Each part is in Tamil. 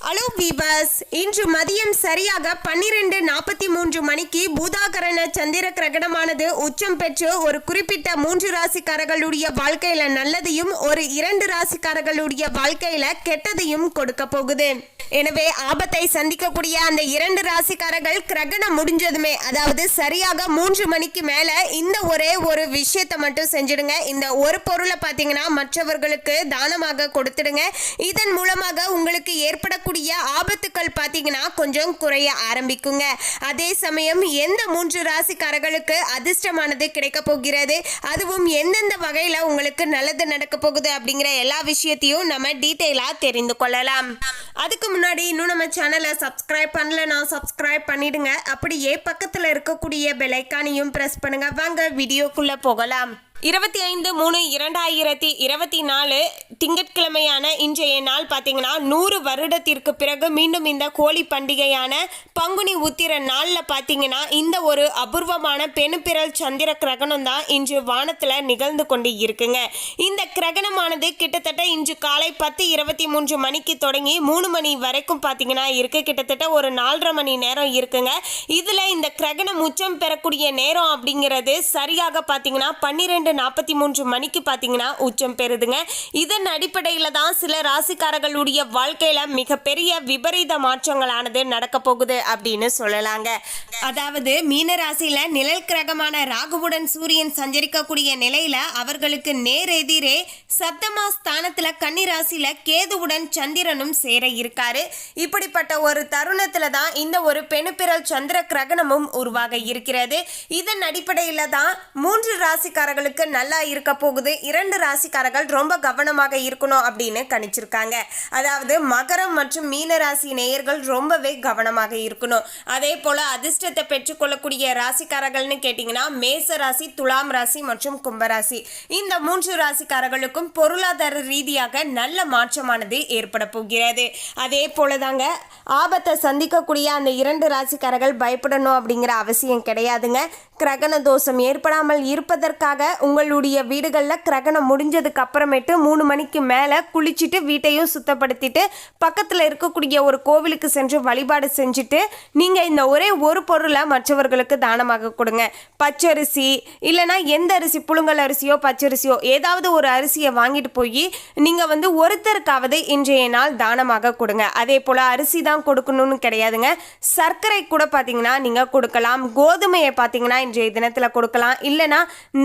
ஹலோ வீவர்ஸ், இன்று மதியம் சரியாக 12:43 மணிக்கு பூதாகரண சந்திர கிரகணமானது உச்சம் பெற்று ஒரு குறிப்பிட்ட 3 ராசிக்காரர்களுடைய வாழ்க்கையில நல்லதையும் ஒரு 2 ராசிக்காரர்களுடைய வாழ்க்கையில கெட்டதையும் கொடுக்க போகுது. எனவே ஆபத்தை சந்திக்கக்கூடிய அந்த 2 ராசிக்காரர்கள் கிரகணம் முடிஞ்சதுமே, அதாவது சரியாக 3 மணிக்கு மேல இந்த ஒரே ஒரு விஷயத்தை மட்டும் செஞ்சிடுங்க. இந்த ஒரு பொருளை பார்த்தீங்கன்னா மற்றவர்களுக்கு தானமாக கொடுத்துடுங்க. இதன் மூலமாக உங்களுக்கு ஏற்படக்கூடிய ஆபத்துக்கள் பார்த்தீங்கன்னா கொஞ்சம் குறைய ஆரம்பிக்குங்க. அதே சமயம் எந்த 3 ராசிக்காரர்களுக்கு அதிர்ஷ்டமானது கிடைக்க போகிறது, அதுவும் எந்தெந்த வகையில உங்களுக்கு நல்லது நடக்க போகுது அப்படிங்கிற எல்லா விஷயத்தையும் நம்ம டீட்டெயிலா தெரிந்து கொள்ளலாம். அதுக்கு முன்னாடி இன்னும் நம்ம சேனலை சப்ஸ்கிரைப் பண்ணலனா சப்ஸ்கிரைப் பண்ணிடுங்க. அப்படியே பக்கத்துல இருக்கக்கூடிய பெல் ஐகானையும் பிரஸ் பண்ணுங்க. வாங்க வீடியோக்குள்ள போகலாம். 25/3/2024 திங்கட்கிழமையான இன்றைய நாள் பார்த்தீங்கன்னா 100 வருடத்திற்கு பிறகு மீண்டும் இந்த கோழி பண்டிகையான பங்குனி உத்திர நாளில் பார்த்தீங்கன்னா இந்த ஒரு அபூர்வமான பெணுப்பிரல் சந்திர கிரகணம் தான் இன்று வானத்தில் நிகழ்ந்து கொண்டு இருக்குங்க. இந்த கிரகணமானது கிட்டத்தட்ட இன்று காலை 10:23 மணிக்கு தொடங்கி 3 மணி வரைக்கும் பார்த்தீங்கன்னா இருக்கு. கிட்டத்தட்ட ஒரு 4.5 மணி நேரம் இருக்குங்க. இதில் இந்த கிரகணம் உச்சம் பெறக்கூடிய நேரம் அப்படிங்கிறது சரியாக பார்த்தீங்கன்னா 12:43 மணிக்கு பார்த்தீங்கன்னா உச்சம் பெறுதுங்க. இதன் அடிப்படையில் தான் சில ராசிக்காரர்களுடைய வாழ்க்கையில மிகப்பெரிய விபரீத மாற்றங்களானது நடக்க போகுது அப்படின்னு சொல்லலாங்க. அதாவது மீன ராசியில நிழல் கிரகமான ராகுவுடன் சூரியன் சஞ்சரிக்கக்கூடிய நிலையில அவர்களுக்கு நேரெதிரே சப்தமா ஸ்தானத்துல கன்னி ராசியில கேதுவுடன் சந்திரனும் சேர இருக்காரு. இப்படிப்பட்ட ஒரு தருணத்துல தான் இந்த ஒரு பெணுப்பிரல் சந்திர கிரகணமும் உருவாக இருக்கிறது. இதன் அடிப்படையில தான் 3 ராசிக்காரர்களுக்கு நல்லா இருக்க போகுது. 2 ராசிக்காரர்கள் ரொம்ப கவனமாக இருக்கணும் அப்படின்னு கணிச்சிருக்காங்க. அதாவது மகரம் மற்றும் மீன ராசி நேயர்கள் ரொம்பவே கவனமாக இருக்கணும். அதே போல அதிர்ஷ்டத்தை பெற்றுக்கொள்ளக்கூடிய ராசிக்காரர்கள்னு கேட்டீங்கன்னா மேச ராசி, துலாம் ராசி மற்றும் கும்பராசி. இந்த 3 ராசிக்காரர்களுக்கும் பொருளாதார ரீதியாக நல்ல மாற்றமானது ஏற்பட போகிறது. அதே போலதாங்க ஆபத்தை சந்திக்கக்கூடிய அந்த 2 ராசிக்காரர்கள் பயப்படணும் அப்படிங்கிற அவசியம் கிடையாதுங்க. கிரகண தோஷம் ஏற்படாமல் இருப்பதற்காக உங்களுடைய வீடுகளில் கிரகணம் முடிஞ்சதுக்கு அப்புறமேட்டு 3 மணிக்கு மேலே குளிச்சுட்டு வீட்டையும் சுத்தப்படுத்திட்டு பக்கத்தில் இருக்கக்கூடிய ஒரு கோவிலுக்கு சென்று வழிபாடு செஞ்சுட்டு நீங்கள் இந்த ஒரே ஒரு பொருளை மற்றவர்களுக்கு தானமாக கொடுங்க. பச்சரிசி இல்லைனா எந்த அரிசி, புழுங்கல் அரிசியோ பச்சரிசியோ ஏதாவது ஒரு அரிசியை வாங்கிட்டு போய் நீங்கள் ஒருத்தருக்காவது இன்றைய நாள் தானமாக கொடுங்க. அதே போல் அரிசி தான் கொடுக்கணும்னு கிடையாதுங்க. சர்க்கரை கூட பார்த்தீங்கன்னா நீங்கள் கொடுக்கலாம். கோதுமையை பார்த்தீங்கன்னா இன்றைய தினத்தில் கொடுக்கலாம். இல்லைனா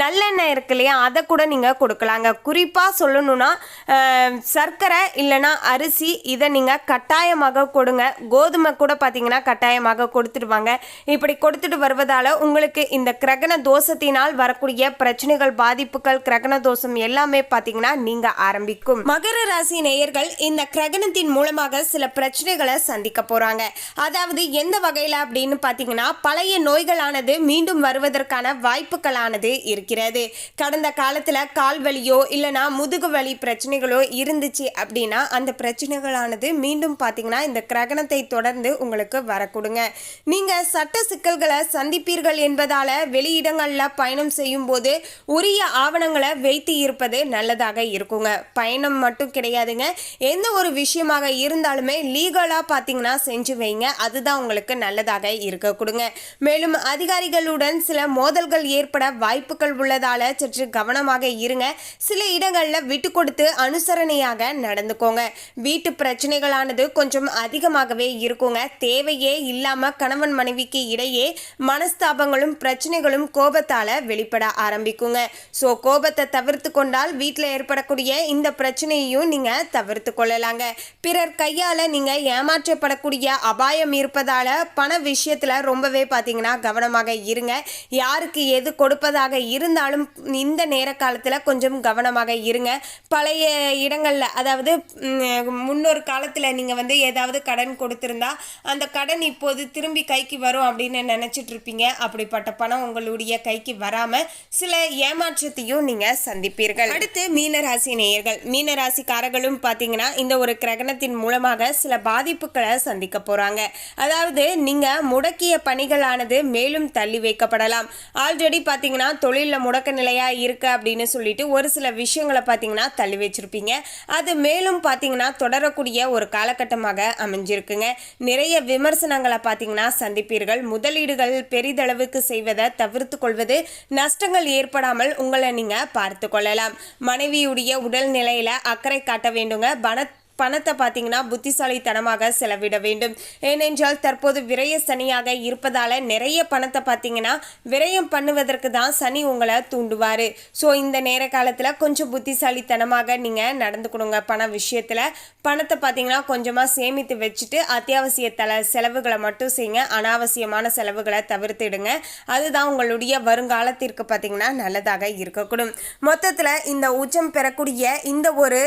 நல்லெண்ணெய் இருக்கு இல்லையா, அதை கூட நீங்கள் கொடுக்கலாங்க. குறிப்பாக சொல்லணும்னா சர்க்கரை இல்லைனா அரிசி இதை நீங்கள் கட்டாயமாக கொடுங்க. கோதுமை கூட பார்த்தீங்கன்னா கட்டாயமாக கொடுத்துடுவாங்க. இப்படி கொடுத்துட்டு வருவதால் உங்களுக்கு இந்த கிரகண தோஷத்தினால் வரக்கூடிய பிரச்சனைகள், பாதிப்புகள், கிரகண தோஷம் எல்லாமே பார்த்தீங்கன்னா நீங்க ஆரம்பிக்கும். மகர ராசி நேயர்கள் இந்த கிரகணத்தின் மூலமாக சில பிரச்சனைகளை சந்திக்க போறாங்க. அதாவது எந்த வகையில் அப்படின்னு பார்த்தீங்கன்னா பழைய நோய்களானது மீண்டும் வருவதற்கான வாய்ப்புகளானது இருக்கிறது. கடந்த காலத்தில் கால் வலியோ இல்லைனா முதுகு வலி பிரச்சனைகளோ இருந்துச்சு அப்படின்னா அந்த பிரச்சனைகளானது மீண்டும் பார்த்தீங்கன்னா இந்த கிரகணத்தை தொடர்ந்து உங்களுக்கு வரக்கூடுங்க. நீங்கள் சட்ட சிக்கல்களை சந்திப்பீர்கள் என்பதால் வெளியிடங்களில் பயணம் செய்யும் போது உரிய ஆவணங்களை வைத்து இருப்பது நல்லதாக இருக்குங்க. பயணம் மட்டும் கிடையாதுங்க, எந்த ஒரு விஷயமாக இருந்தாலுமே லீகலாக பார்த்தீங்கன்னா செஞ்சு வைங்க. அதுதான் உங்களுக்கு நல்லதாக இருக்க கொடுங்க. மேலும் அதிகாரிகளுடன் சில மோதல்கள் ஏற்பட வாய்ப்புகள் உள்ளதால சற்று கவனமாக இருங்க. சில இடங்களில் விட்டு கொடுத்து அனுசரணையாக நடந்துக்கோங்க. வீட்டு பிரச்சனைகளானது கொஞ்சம் அதிகமாகவே இருக்குங்க. தேவையே இல்லாம கணவன் மனைவிக்கு இடையே மனஸ்தாபங்களும் பிரச்சனைகளும் கோபத்தால வெளிப்பட ஆரம்பிக்குங்க. ஸோ கோபத்தை தவிர்த்து கொண்டால் வீட்டில் ஏற்படக்கூடிய இந்த பிரச்சனையையும் நீங்க தவிர்த்து கொள்ளலாங்க. பிறர் கையால நீங்க ஏமாற்றப்படக்கூடிய அபாயம் இருப்பதால பண விஷயத்துல ரொம்பவே பார்த்தீங்கன்னா கவனமாக இருங்க. யாருக்கு எது கொடுப்பதாக இருந்தாலும் இந்த நேர காலத்தில் கொஞ்சம் கவனமாக இருங்க. பழைய இடங்களில், அதாவது முன்னொரு காலத்தில் நீங்கள் ஏதாவது கடன் கொடுத்துருந்தா அந்த கடன் இப்போது திரும்பி கைக்கு வரும் அப்படின்னு நினச்சிட்டு இருப்பீங்க. அப்படிப்பட்ட பணம் உங்களுடைய கைக்கு வராமல் சில ஏமாற்றத்தையும் நீங்கள் சந்திப்பீர்கள். அடுத்து மீனராசி நேயர்கள், மீனராசிக்காரர்களும் பார்த்தீங்கன்னா இந்த ஒரு கிரகணத்தின் மூலமாக சில பாதிப்புகளை சந்திக்க போகிறாங்க. அதாவது நீங்கள் முடக்கிய பணிகளானது மேலும் தள்ளி வைக்கப்படலாம். ஆல்ரெடி பார்த்தீங்கன்னா தொழிலில் முடக்க நிலை நிலையாக இருக்குது அப்படின்னு சொல்லிட்டு ஒரு சில விஷயங்களை பார்த்தீங்கன்னா தள்ளி வச்சுருப்பீங்க. அது மேலும் பார்த்தீங்கன்னா தொடரக்கூடிய ஒரு காலகட்டமாக அமைஞ்சிருக்குங்க. நிறைய விமர்சனங்களை பார்த்தீங்கன்னா சந்திப்பீர்கள். முதலீடுகள் பெரிதளவுக்கு செய்வதை தவிர்த்து கொள்வது, நஷ்டங்கள் ஏற்படாமல் உங்களை நீங்கள் பார்த்து கொள்ளலாம். மனைவியுடைய உடல் நிலையில் அக்கறை காட்ட வேண்டுங்க. பணத்தை பார்த்தீங்கன்னா புத்திசாலித்தனமாக செலவிட வேண்டும். ஏனென்றால் தற்போது விரய சனியாக இருப்பதால் நிறைய பணத்தை பார்த்தீங்கன்னா விரயம் பண்ணுவதற்கு தான் சனி உங்களை தூண்டுவார். ஸோ இந்த நேர காலத்தில் கொஞ்சம் புத்திசாலித்தனமாக நீங்கள் நடந்துக்கணுங்க. பண விஷயத்தில் பணத்தை பார்த்தீங்கன்னா கொஞ்சமாக சேமித்து வச்சுட்டு அத்தியாவசிய செலவுகளை மட்டும் செய்யுங்க. அனாவசியமான செலவுகளை தவிர்த்துடுங்க. அதுதான் உங்களுடைய வருங்காலத்திற்கு பார்த்தீங்கன்னா நல்லதாக இருக்கக்கூடும். மொத்தத்தில் இந்த உச்சம் பெறக்கூடிய இந்த ஒரு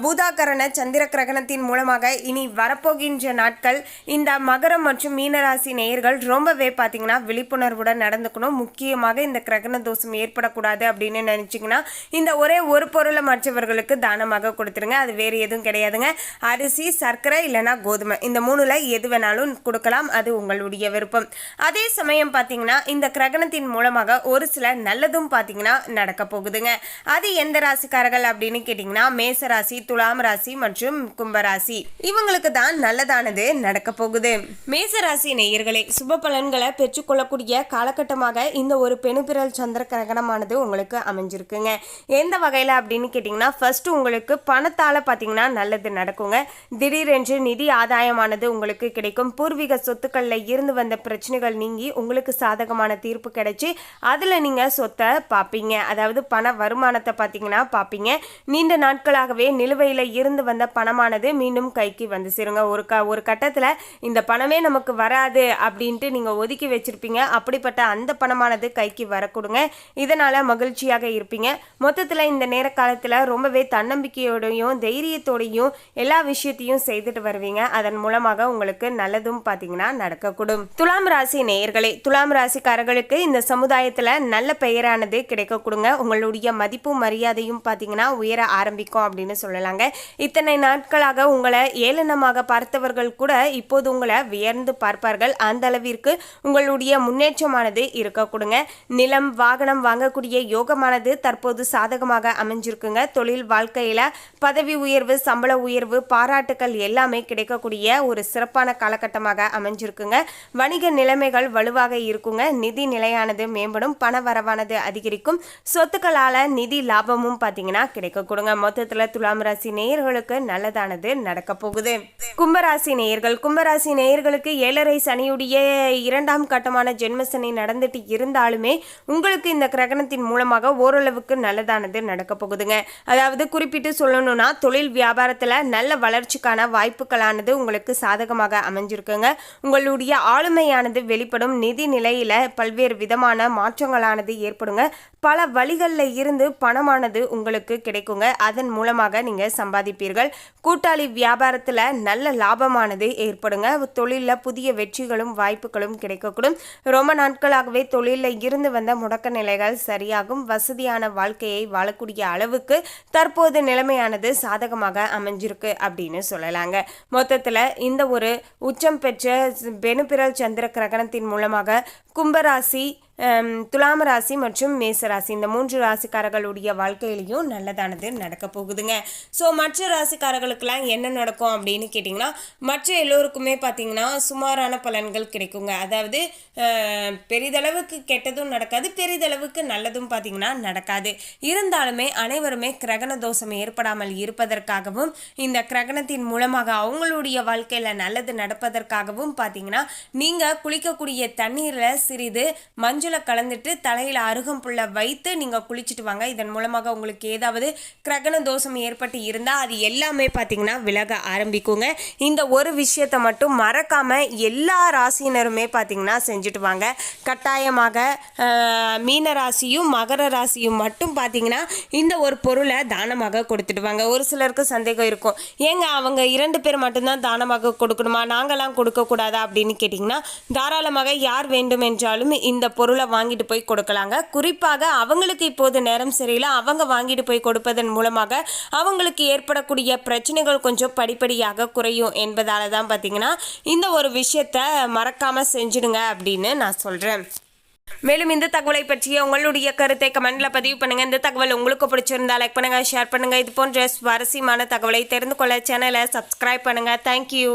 பூதாகரண சந்திர கிரகணத்தின் மூலமாக இனி வரப்போகின்ற நாட்கள் இந்த மகரம் மற்றும் மீனராசி நேயர்கள் ரொம்பவே பார்த்தீங்கன்னா விழிப்புணர்வுடன் நடந்துக்கணும். முக்கியமாக இந்த கிரகண தோஷம் ஏற்படக்கூடாது அப்படின்னு நினைச்சிங்கன்னா இந்த ஒரே ஒரு பொருளை மற்றவர்களுக்கு தானமாக கொடுத்துருங்க. அது வேறு எதுவும் கிடையாதுங்க. அரிசி, சர்க்கரை இல்லைனா கோதுமை, இந்த மூணுல எது வேணாலும் கொடுக்கலாம். அது உங்களுடைய விருப்பம். அதே சமயம் பார்த்தீங்கன்னா இந்த கிரகணத்தின் மூலமாக ஒரு சில நல்லதும் பார்த்தீங்கன்னா நடக்க போகுதுங்க. அது எந்த ராசிக்காரர்கள் அப்படின்னு கேட்டிங்கன்னா மேசராசி, துலாம் ராசி மற்றும் கும்பராசி, இவங்களுக்கு தான் நல்லதானது நடக்க போகுது. மேசராசி நேயர்களே, சுப பலன்களை பெற்றுக்கொள்ளக்கூடிய காலகட்டமாக இந்த ஒரு பெணுபிரல் சந்திர கிரகணமானது உங்களுக்கு அமைஞ்சிருக்குங்க. எந்த வகையில் அப்படின்னு கேட்டிங்கன்னா ஃபர்ஸ்ட் உங்களுக்கு பணத்தால் பார்த்தீங்கன்னா நல்லது நடக்குங்க. திடீரென்று நிதி ஆதாயமானது உங்களுக்கு கிடைக்கும். பூர்வீக சொத்துக்களில் இருந்து வந்த பிரச்சனைகள் நீங்கி உங்களுக்கு சாதகமான தீர்ப்பு கிடைச்சி அதில் நீங்கள் சொத்தை பார்ப்பீங்க. அதாவது பண வருமானத்தை பார்த்தீங்கன்னா பார்ப்பீங்க. நீண்ட நாட்களாகவே நிலுவையில் இருந்து வந்த பணமானது மீண்டும் கைக்கு வந்து சேருங்க. ஒரு கட்டத்தில் இந்த பணமே நமக்கு வராது அப்படின்ட்டு நீங்கள் ஒதுக்கி வச்சிருப்பீங்க. அப்படிப்பட்ட அந்த பணமானது கைக்கு வரக்கூடுங்க. இதனால் மகிழ்ச்சியாக இருப்பீங்க. மொத்தத்தில் இந்த நேர காலத்தில் ரொம்பவே தன்னம்பிக்கையோடையும் தைரியத்தோடையும் எல்லா விஷயத்தையும் செய்துட்டு வருவீங்க. அதன் மூலமாக உங்களுக்கு நல்லதும் பார்த்தீங்கன்னா நடக்கக்கூடும். துலாம் ராசி நேயர்களே, துலாம் ராசிக்காரர்களுக்கு இந்த சமுதாயத்தில் நல்ல பெயரானது கிடைக்க கொடுங்க. உங்களுடைய மதிப்பும் மரியாதையும் பார்த்தீங்கன்னா உயர ஆரம்பிக்கும் அப்படின்னு சொல்லலாங்க. இத்தனை நாட்களாக உங்களை ஏளனமாக பார்த்தவர்கள் கூட இப்போது உங்களை வியர்ந்து பார்ப்பார்கள். அந்த அளவிற்கு உங்களுடைய முன்னேற்றமானது இருக்க கொடுங்க. நிலம், வாகனம் வாங்கக்கூடிய யோகமானது தற்போது சாதகமாக அமைஞ்சிருக்குங்க. தொழில் வாழ்க்கையில பதவி உயர்வு, சம்பள உயர்வு, பாராட்டுக்கள் எல்லாமே கிடைக்கக்கூடிய ஒரு சிறப்பான காலகட்டமாக அமைஞ்சிருக்குங்க. வணிக நிலைமைகள் வலுவாக இருக்குங்க. நிதி நிலையானது மேம்படும். பண வரவானது அதிகரிக்கும். சொத்துக்களால நிதி லாபமும் பார்த்தீங்கன்னா கிடைக்க கொடுங்க. மொத்தத்தில் துலாம் ராசி நேயர்களுக்கு நல்லதானது நடக்க போகுது. கும்பராசி நேயர்கள், கும்பராசி நேயர்களுக்கு 7.5 சனியுடைய 2ஆம் கட்டமான ஜென்மசனி நடந்துட்டு இருந்தாலுமே உங்களுக்கு இந்த கிரகணத்தின் மூலமாக ஓரளவுக்கு நல்லதானது நடக்க போகுதுங்க. அதாவது குறிப்பிட்டு சொல்லணும்னா தொழில் வியாபாரத்தில் நல்ல வளர்ச்சிக்கான வாய்ப்புகளானது உங்களுக்கு சாதகமாக அமைஞ்சிருக்குங்க. உங்களுடைய ஆளுமையானது வெளிப்படும். நிதி நிலையில பல்வேறு விதமான மாற்றங்களானது ஏற்படுங்க. பல வழிகளில் இருந்து பணமானது உங்களுக்கு கிடைக்குங்க. அதன் மூலமாக நீங்க சம்பாதிப்பீர்கள். கூட்டாளி வியாபாரத்தில் நல்ல லாபமானது ஏற்படுங்க. தொழிலில் புதிய வெற்றிகளும் வாய்ப்புகளும் கிடைக்கக்கூடும். ரொம்ப நாட்களாகவே தொழிலில் இருந்து வந்த முடக்க நிலைகள் சரியாகும். வசதியான வாழ்க்கையை வாழக்கூடிய அளவுக்கு தற்போது நிலைமையானது சாதகமாக அமைஞ்சிருக்கு அப்படின்னு சொல்லலாங்க. மொத்தத்தில் இந்த ஒரு உச்சம் பெற்ற பெணுபிரல் சந்திர கிரகணத்தின் மூலமாக கும்பராசி, துலாம் ராசி மற்றும் மேசராசி இந்த 3 ராசிக்காரர்களுடைய வாழ்க்கையிலையும் நல்லதானது நடக்க போகுதுங்க. ஸோ மற்ற ராசிக்காரர்களுக்கெல்லாம் என்ன நடக்கும் அப்படின்னு கேட்டிங்கன்னா மற்ற எல்லோருக்குமே பார்த்தீங்கன்னா சுமாரான பலன்கள் கிடைக்குங்க. அதாவது பெரிதளவுக்கு கெட்டதும் நடக்காது, பெரிதளவுக்கு நல்லதும் பார்த்தீங்கன்னா நடக்காது. இருந்தாலுமே அனைவருமே கிரகண தோஷம் ஏற்படாமல் இருப்பதற்காகவும் இந்த கிரகணத்தின் மூலமாக அவங்களுடைய வாழ்க்கையில் நல்லது நடப்பதற்காகவும் பார்த்தீங்கன்னா நீங்கள் குளிக்கக்கூடிய தண்ணீரில் சிறிது மஞ்சளை கலந்துட்டு தலையில் அருகம்புல்லை வைத்து நீங்கள் குளிச்சுட்டு வாங்க. இதன் மூலமாக உங்களுக்கு ஏதாவது கிரகண தோஷம் ஏற்பட்டு இருந்தால் அது எல்லாமே பார்த்தீங்கன்னா விலக ஆரம்பிக்குங்க. இந்த ஒரு விஷயத்தை மட்டும் மறக்காம எல்லா ராசியினருமே பார்த்தீங்கன்னா செஞ்சுட்டு வாங்க. கட்டாயமாக மீன ராசியும் மகர ராசியும் மட்டும் பார்த்தீங்கன்னா இந்த ஒரு பொருளை தானமாக கொடுத்துட்டு வாங்க. ஒரு சிலருக்கு சந்தேகம் இருக்கும், ஏங்க அவங்க 2 பேர் மட்டும்தான் தானமாக கொடுக்கணுமா, நாங்களாம் கொடுக்கக்கூடாதா அப்படின்னு கேட்டிங்கன்னா தாராளமாக யார் வேண்டும் என்றாலும் இந்த பொருளை வாங்கிட்டு போய் கொடுக்கலாங்க. குறிப்பாக அவங்களுக்கு இப்போது நேரம் சரியில்லை, அவங்க வாங்கிட்டு போய் கொடுப்பதன் மூலமாக அவங்களுக்கு ஏற்படக்கூடிய பிரச்சனைகள் கொஞ்சம் படிப்படியாக குறையும் என்பதால தான் பார்த்தீங்கன்னா இந்த ஒரு விஷயத்தை மறக்காமல் செஞ்சிடுங்க அப்படின்னு நான் சொல்கிறேன். மேலும் இந்த தகவலை பற்றிய உங்களுடைய கருத்தை கமெண்ட்ல பதிவு பண்ணுங்க. இந்த தகவல் உங்களுக்கு பிடிச்சிருந்தா லைக் பண்ணுங்க, ஷேர் பண்ணுங்க. இது போன்ற சுவாரஸ்யமான தகவலை தெரிந்து கொள்ள சேனலை சப்ஸ்கிரைப் பண்ணுங்க. தேங்க்யூ.